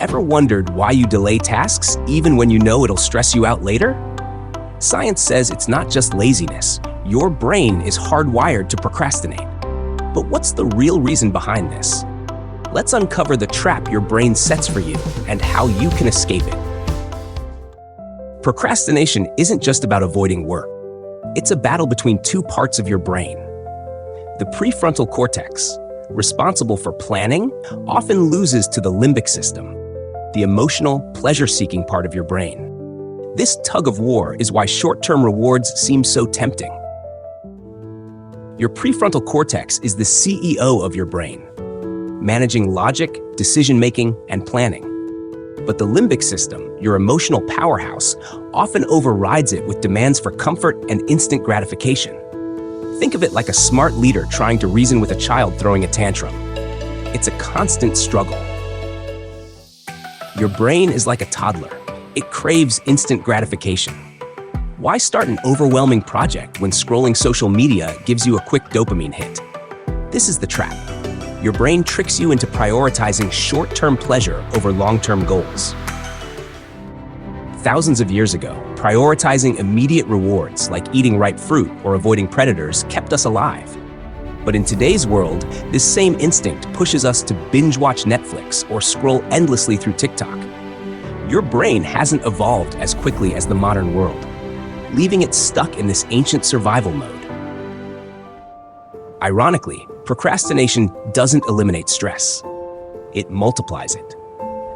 Ever wondered why you delay tasks even when you know it'll stress you out later? Science says it's not just laziness. Your brain is hardwired to procrastinate. But what's the real reason behind this? Let's uncover the trap your brain sets for you and how you can escape it. Procrastination isn't just about avoiding work. It's a battle between two parts of your brain. The prefrontal cortex, responsible for planning, often loses to the limbic system, the emotional, pleasure-seeking part of your brain. This tug of war is why short-term rewards seem so tempting. Your prefrontal cortex is the CEO of your brain, managing logic, decision-making, and planning. But the limbic system, your emotional powerhouse, often overrides it with demands for comfort and instant gratification. Think of it like a smart leader trying to reason with a child throwing a tantrum. It's a constant struggle. Your brain is like a toddler. It craves instant gratification. Why start an overwhelming project when scrolling social media gives you a quick dopamine hit? This is the trap. Your brain tricks you into prioritizing short-term pleasure over long-term goals. Thousands of years ago, prioritizing immediate rewards like eating ripe fruit or avoiding predators kept us alive. But in today's world, this same instinct pushes us to binge-watch Netflix or scroll endlessly through TikTok. Your brain hasn't evolved as quickly as the modern world, leaving it stuck in this ancient survival mode. Ironically, procrastination doesn't eliminate stress. It multiplies it.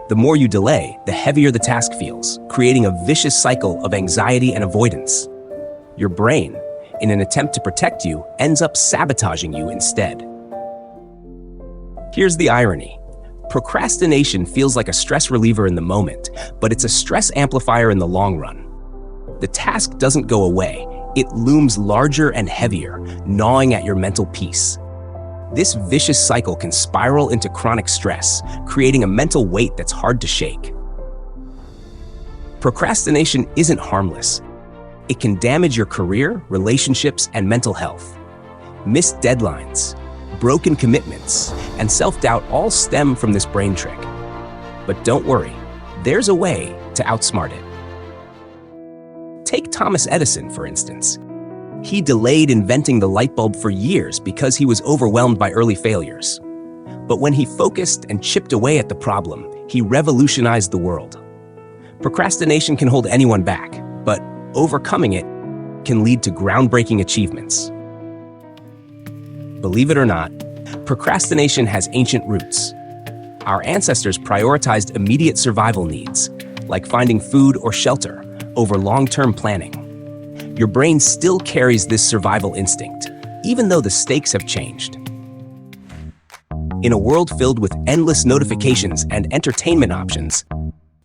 The more you delay, the heavier the task feels, creating a vicious cycle of anxiety and avoidance. Your brain, in an attempt to protect you, ends up sabotaging you instead. Here's the irony. Procrastination feels like a stress reliever in the moment, but it's a stress amplifier in the long run. The task doesn't go away. It looms larger and heavier, gnawing at your mental peace. This vicious cycle can spiral into chronic stress, creating a mental weight that's hard to shake. Procrastination isn't harmless. It can damage your career, relationships, and mental health. Missed deadlines, broken commitments, and self-doubt all stem from this brain trick. But don't worry, there's a way to outsmart it. Take Thomas Edison, for instance. He delayed inventing the light bulb for years because he was overwhelmed by early failures. But when he focused and chipped away at the problem, he revolutionized the world. Procrastination can hold anyone back, but overcoming it can lead to groundbreaking achievements. Believe it or not, procrastination has ancient roots. Our ancestors prioritized immediate survival needs, like finding food or shelter, over long-term planning. Your brain still carries this survival instinct, even though the stakes have changed. In a world filled with endless notifications and entertainment options,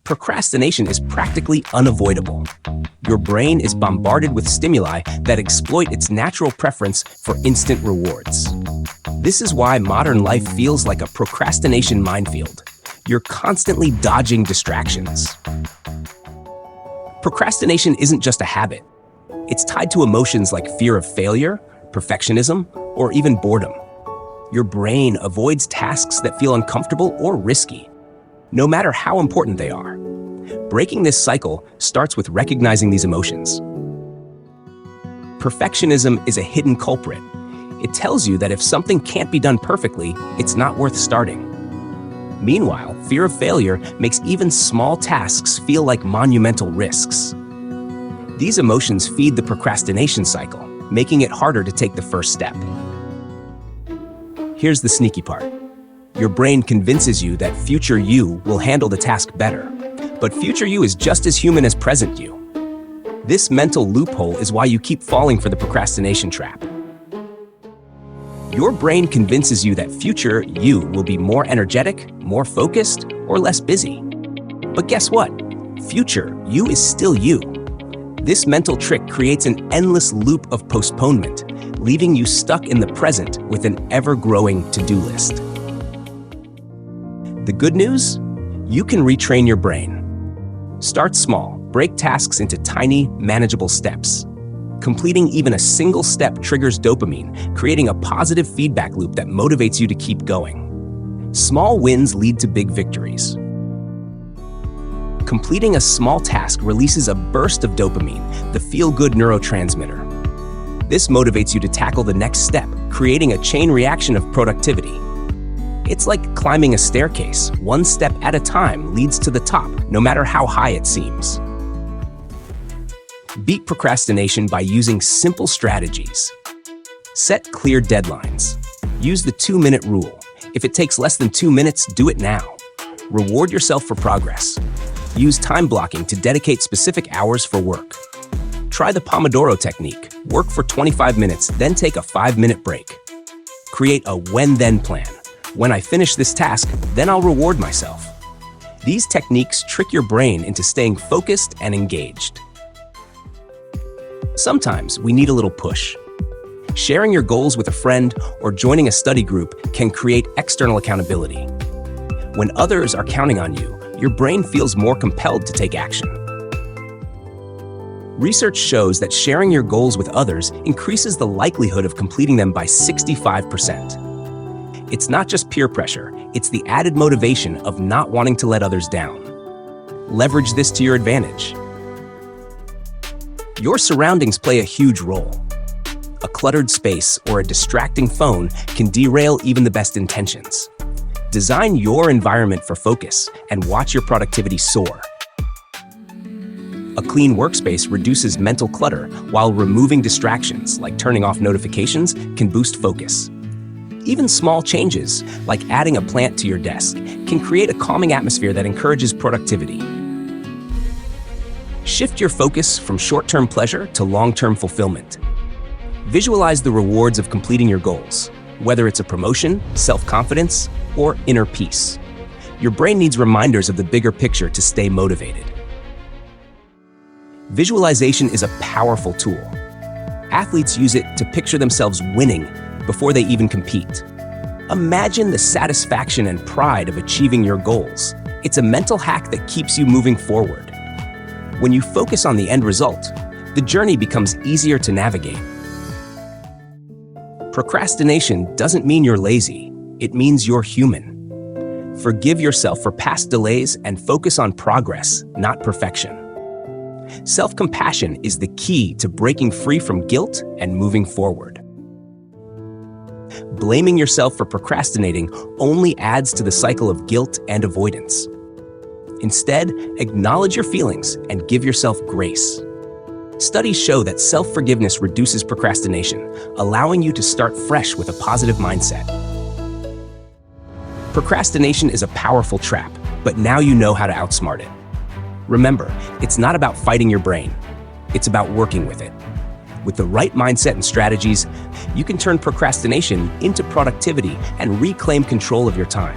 procrastination is practically unavoidable. Your brain is bombarded with stimuli that exploit its natural preference for instant rewards. This is why modern life feels like a procrastination minefield. You're constantly dodging distractions. Procrastination isn't just a habit. It's tied to emotions like fear of failure, perfectionism, or even boredom. Your brain avoids tasks that feel uncomfortable or risky, no matter how important they are. Breaking this cycle starts with recognizing these emotions. Perfectionism is a hidden culprit. It tells you that if something can't be done perfectly, it's not worth starting. Meanwhile, fear of failure makes even small tasks feel like monumental risks. These emotions feed the procrastination cycle, making it harder to take the first step. Here's the sneaky part. Your brain convinces you that future you will handle the task better, but future you is just as human as present you. This mental loophole is why you keep falling for the procrastination trap. Your brain convinces you that future you will be more energetic, more focused, or less busy. But guess what? Future you is still you. This mental trick creates an endless loop of postponement, leaving you stuck in the present with an ever-growing to-do list. The good news? You can retrain your brain. Start small, break tasks into tiny, manageable steps. Completing even a single step triggers dopamine, creating a positive feedback loop that motivates you to keep going. Small wins lead to big victories. Completing a small task releases a burst of dopamine, the feel-good neurotransmitter. This motivates you to tackle the next step, creating a chain reaction of productivity. It's like climbing a staircase. One step at a time leads to the top, no matter how high it seems. Beat procrastination by using simple strategies. Set clear deadlines. Use the 2-minute rule. If it takes less than 2 minutes, do it now. Reward yourself for progress. Use time blocking to dedicate specific hours for work. Try the Pomodoro technique. Work for 25 minutes, then take a 5-minute break. Create a when-then plan. When I finish this task, then I'll reward myself. These techniques trick your brain into staying focused and engaged. Sometimes we need a little push. Sharing your goals with a friend or joining a study group can create external accountability. When others are counting on you, your brain feels more compelled to take action. Research shows that sharing your goals with others increases the likelihood of completing them by 65%. It's not just peer pressure, it's the added motivation of not wanting to let others down. Leverage this to your advantage. Your surroundings play a huge role. A cluttered space or a distracting phone can derail even the best intentions. Design your environment for focus and watch your productivity soar. A clean workspace reduces mental clutter while removing distractions, like turning off notifications, can boost focus. Even small changes, like adding a plant to your desk, can create a calming atmosphere that encourages productivity. Shift your focus from short-term pleasure to long-term fulfillment. Visualize the rewards of completing your goals, whether it's a promotion, self-confidence, or inner peace. Your brain needs reminders of the bigger picture to stay motivated. Visualization is a powerful tool. Athletes use it to picture themselves winning before they even compete. Imagine the satisfaction and pride of achieving your goals. It's a mental hack that keeps you moving forward. When you focus on the end result, the journey becomes easier to navigate. Procrastination doesn't mean you're lazy. It means you're human. Forgive yourself for past delays and focus on progress, not perfection. Self-compassion is the key to breaking free from guilt and moving forward. Blaming yourself for procrastinating only adds to the cycle of guilt and avoidance. Instead, acknowledge your feelings and give yourself grace. Studies show that self-forgiveness reduces procrastination, allowing you to start fresh with a positive mindset. Procrastination is a powerful trap, but now you know how to outsmart it. Remember, it's not about fighting your brain. It's about working with it. With the right mindset and strategies, you can turn procrastination into productivity and reclaim control of your time.